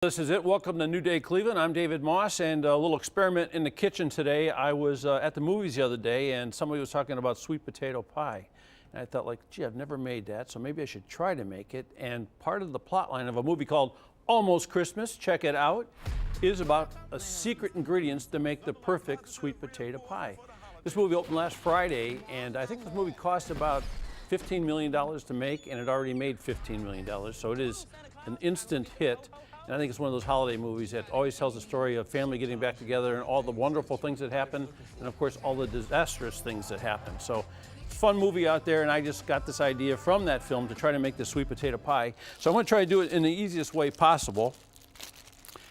This is it. Welcome to New Day Cleveland. I'm David Moss, and a little experiment in the kitchen today. I was at the movies the other day, and somebody was talking about sweet potato pie. And I thought, like, gee, I've never made that, so maybe I should try to make it. And part of the plot line of a movie called Almost Christmas, check it out, is about a secret ingredients to make the perfect sweet potato pie. This movie opened last Friday, and I think this movie cost about $15 million to make, and it already made $15 million, so it is an instant hit. And I think it's one of those holiday movies that always tells the story of family getting back together and all the wonderful things that happen, and of course all the disastrous things that happen. So, fun movie out there, and I just got this idea from that film to try to make this sweet potato pie. So I'm going to try to do it in the easiest way possible.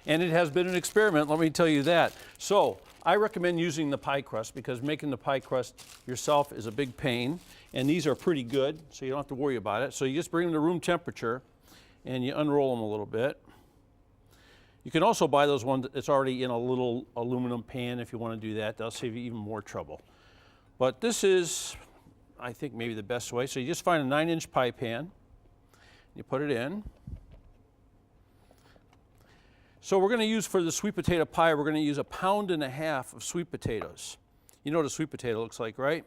And it has been an experiment, let me tell you that. So I recommend using the pie crust because making the pie crust yourself is a big pain. And these are pretty good, so you don't have to worry about it. So you just bring them to room temperature and you unroll them a little bit. You can also buy those ones that's already in a little aluminum pan if you want to do that. That'll save you even more trouble. But this is, I think, maybe the best way. So you just find a 9-inch pie pan. You put it in. So we're going to use, for the sweet potato pie, we're going to use 1.5 pounds of sweet potatoes. You know what a sweet potato looks like, right?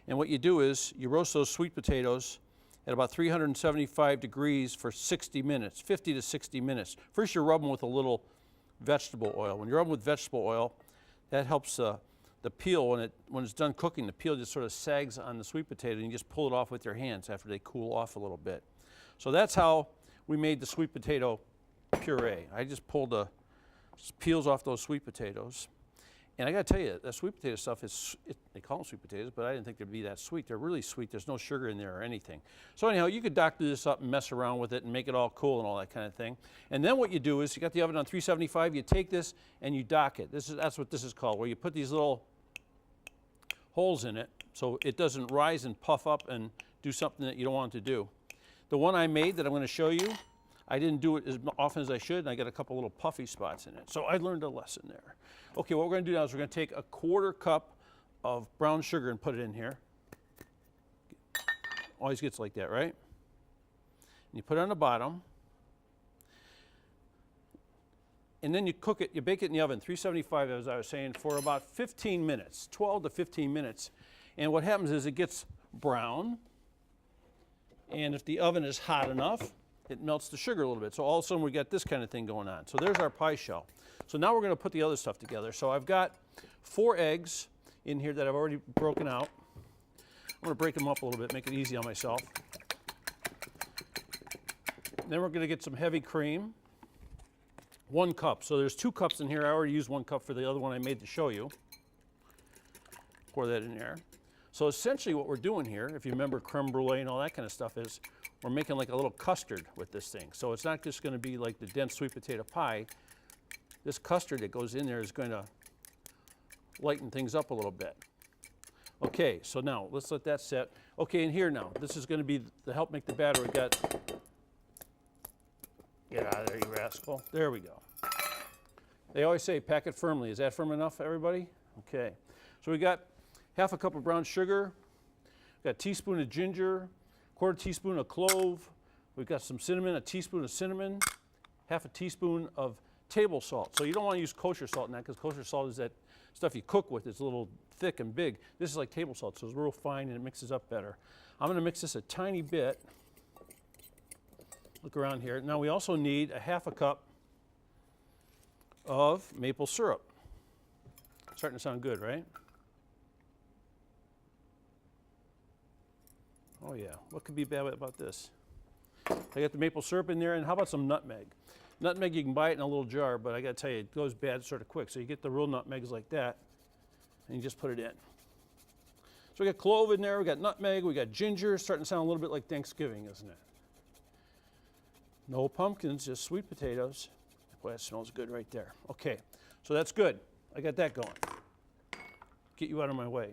And what you do is you roast those sweet potatoes at about 375 degrees for 60 minutes, 50 to 60 minutes. First you rub them with a little vegetable oil. When you rub them with vegetable oil, that helps the peel, when it's done cooking, the peel just sort of sags on the sweet potato and you just pull it off with your hands after they cool off a little bit. So that's how we made the sweet potato puree. I just pulled the peels off those sweet potatoes. And I got to tell you, that sweet potato stuff they call them sweet potatoes, but I didn't think they'd be that sweet. They're really sweet. There's no sugar in there or anything. So anyhow, you could doctor this up and mess around with it and make it all cool and all that kind of thing. And then what you do is you got the oven on 375, you take this and you dock it. That's what this is called, where you put these little holes in it so it doesn't rise and puff up and do something that you don't want it to do. The one I made that I'm going to show you, I didn't do it as often as I should, and I got a couple little puffy spots in it. So I learned a lesson there. Okay, what we're going to do now is we're going to take 1/4 cup of brown sugar and put it in here. Always gets like that, right? And you put it on the bottom. And then you cook it, you bake it in the oven, 375, as I was saying, for about 15 minutes, 12 to 15 minutes. And what happens is it gets brown. And if the oven is hot enough, it melts the sugar a little bit. So all of a sudden we got this kind of thing going on. So there's our pie shell. So now we're going to put the other stuff together. So I've got 4 eggs in here that I've already broken out. I'm going to break them up a little bit, make it easy on myself. Then we're going to get some heavy cream. 1 cup. So there's 2 cups in here. I already used 1 cup for the other one I made to show you. Pour that in there. So essentially what we're doing here, if you remember creme brulee and all that kind of stuff, is we're making like a little custard with this thing. So it's not just going to be like the dense sweet potato pie. This custard that goes in there is going to lighten things up a little bit. Okay, so now let's let that set. Okay, and here now, this is going to be to help make the batter. We got, get out of there, you rascal. There we go. They always say pack it firmly. Is that firm enough, everybody? Okay, so we got 1/2 cup of brown sugar. We've got a teaspoon of ginger, 1/4 teaspoon of clove. We've got some cinnamon, a teaspoon of cinnamon, 1/2 teaspoon of table salt. So you don't want to use kosher salt in that because kosher salt is that stuff you cook with. It's a little thick and big. This is like table salt, so it's real fine and it mixes up better. I'm going to mix this a tiny bit. Look around here. Now we also need 1/2 cup of maple syrup. Starting to sound good, right? Oh yeah, what could be bad about this? I got the maple syrup in there, and how about some nutmeg? Nutmeg, you can buy it in a little jar, but I got to tell you, it goes bad sort of quick. So you get the real nutmegs like that, and you just put it in. So we got clove in there, we got nutmeg, we got ginger. Starting to sound a little bit like Thanksgiving, isn't it? No pumpkins, just sweet potatoes. Boy, that smells good right there. Okay, so that's good. I got that going. Get you out of my way.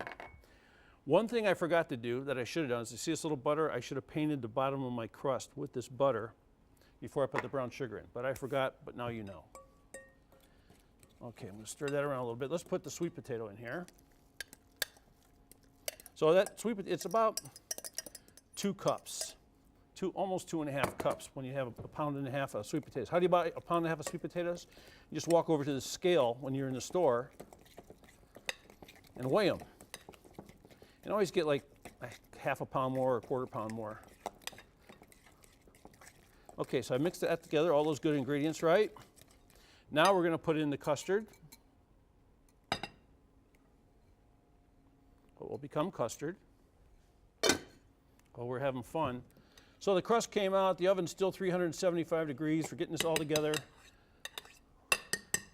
One thing I forgot to do that I should have done is, you see this little butter? I should have painted the bottom of my crust with this butter before I put the brown sugar in. But I forgot, but now you know. Okay, I'm going to stir that around a little bit. Let's put the sweet potato in here. So that it's about 2 cups. almost 2.5 cups when you have a pound and a half of sweet potatoes. How do you buy a pound and a half of sweet potatoes? You just walk over to the scale when you're in the store and weigh them. And always get like a half a pound more or a quarter pound more. Okay, so I mixed that together, all those good ingredients, right? Now we're going to put in the custard. What will become custard. Well, we're having fun. So the crust came out, the oven's still 375 degrees. We're getting this all together.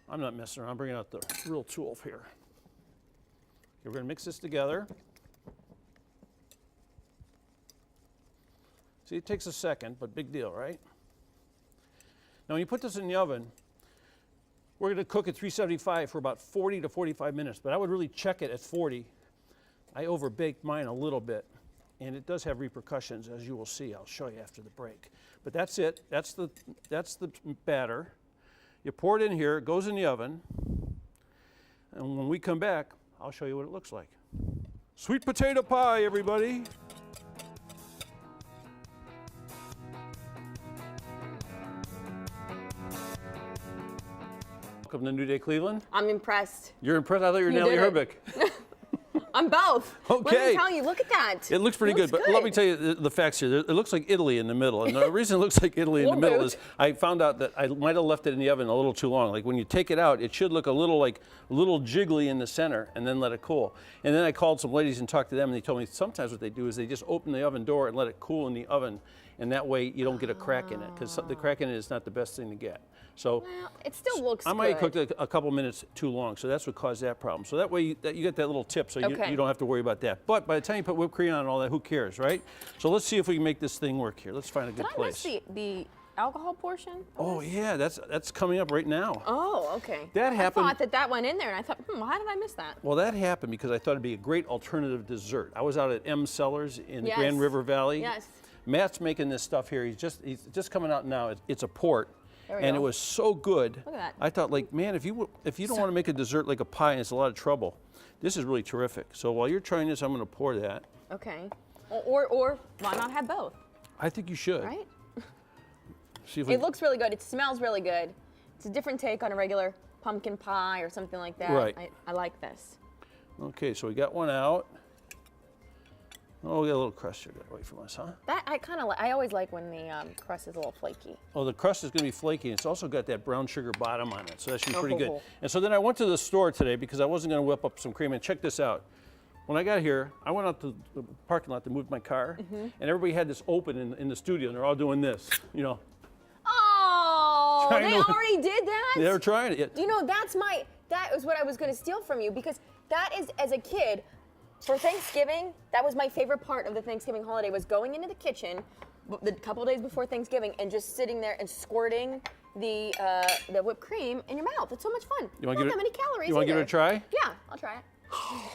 I'm not messing around, I'm bringing out the real tool here. Okay, we're going to mix this together. See, it takes a second, but big deal, right? Now when you put this in the oven, we're going to cook at 375 for about 40 to 45 minutes, but I would really check it at 40. I overbaked mine a little bit, and it does have repercussions, as you will see. I'll show you after the break. But that's it. That's the batter. You pour it in here. It goes in the oven. And when we come back, I'll show you what it looks like. Sweet potato pie, everybody. Welcome to New Day Cleveland. I'm impressed. You're impressed? I thought you were Natalie Herbeck. I'm both. Okay. Let me tell you, look at that. It looks pretty good, but let me tell you the facts here. It looks like Italy in the middle, and the reason it looks like Italy in the middle is I found out that I might have left it in the oven a little too long. Like when you take it out, it should look a little jiggly in the center, and then let it cool. And then I called some ladies and talked to them, and they told me sometimes what they do is they just open the oven door and let it cool in the oven, and that way you don't get a crack in it, because the crack in it is not the best thing to get. So well, it still looks I might have good. cooked it a couple minutes too long, so that's what caused that problem. So that way you get that little tip, so you don't have to worry about that. But by the time you put whipped cream on and all that, who cares, right? So let's see if we can make this thing work here. Let's find a good place. Did I miss the alcohol portion? Oh yeah, that's coming up right now. Oh, okay. That happened. I thought that went in there, and I thought, how did I miss that? Well, that happened because I thought it'd be a great alternative dessert. I was out at M Cellars in the Grand River Valley. Yes. Matt's making this stuff here. He's just coming out now. It's a port. And go. it was so good. Look at that. I thought, like, man, if you don't want to make a dessert like a pie and it's a lot of trouble, this is really terrific. So while you're trying this, I'm going to pour that. Okay. Or why not have both? I think you should. Right? See if It looks really good. It smells really good. It's a different take on a regular pumpkin pie or something like that. Right. I like this. Okay, so we got one out. Oh, we got a little crust here away from us, huh? That I always like when the crust is a little flaky. Oh, the crust is going to be flaky. It's also got that brown sugar bottom on it, so that should be pretty good. Oh. And so then I went to the store today because I wasn't going to whip up some cream. And check this out. When I got here, I went out to the parking lot to move my car, and everybody had this open in the studio, and they're all doing this, you know. Oh, Trying they to- already did that? They were trying it. You know, that was what I was going to steal from you, because that is, as a kid, for Thanksgiving, that was my favorite part of the Thanksgiving holiday, was going into the kitchen the couple days before Thanksgiving and just sitting there and squirting the whipped cream in your mouth. It's so much fun. You want Not to that many calories You want to give it a try? Yeah, I'll try it.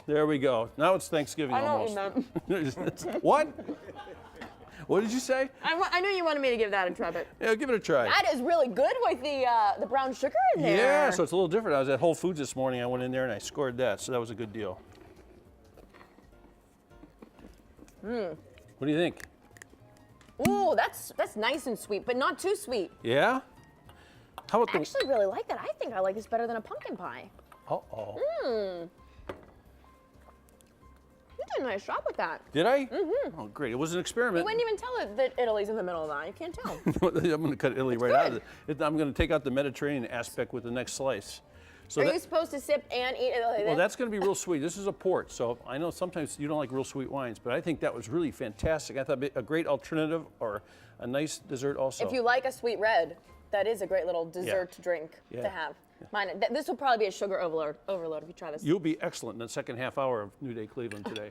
There we go. Now it's Thanksgiving I know almost. what you meant. What? What did you say? I knew you wanted me to give that a try, but Yeah, give it a try. that is really good with the brown sugar in there. Yeah, so it's a little different. I was at Whole Foods this morning. I went in there and I scored that, so that was a good deal. What do you think? Ooh, that's nice and sweet, but not too sweet. Yeah? How about I actually really like that. I think I like this better than a pumpkin pie. Uh-oh. You did a nice job with that. Did I? Mm-hmm. Oh, great. It was an experiment. You wouldn't even tell it that Italy's in the middle of that. You can't tell. I'm going to cut Italy right out of it. I'm going to take out the Mediterranean aspect with the next slice. So Are you supposed to sip and eat it like well, this? that's going to be real sweet. This is a port, so I know sometimes you don't like real sweet wines, but I think that was really fantastic. I thought it'd be a great alternative or a nice dessert also. If you like a sweet red, that is a great little dessert drink Yeah. to have. Mine, this will probably be a sugar overload if you try this. You'll be excellent in the second half hour of New Day Cleveland today.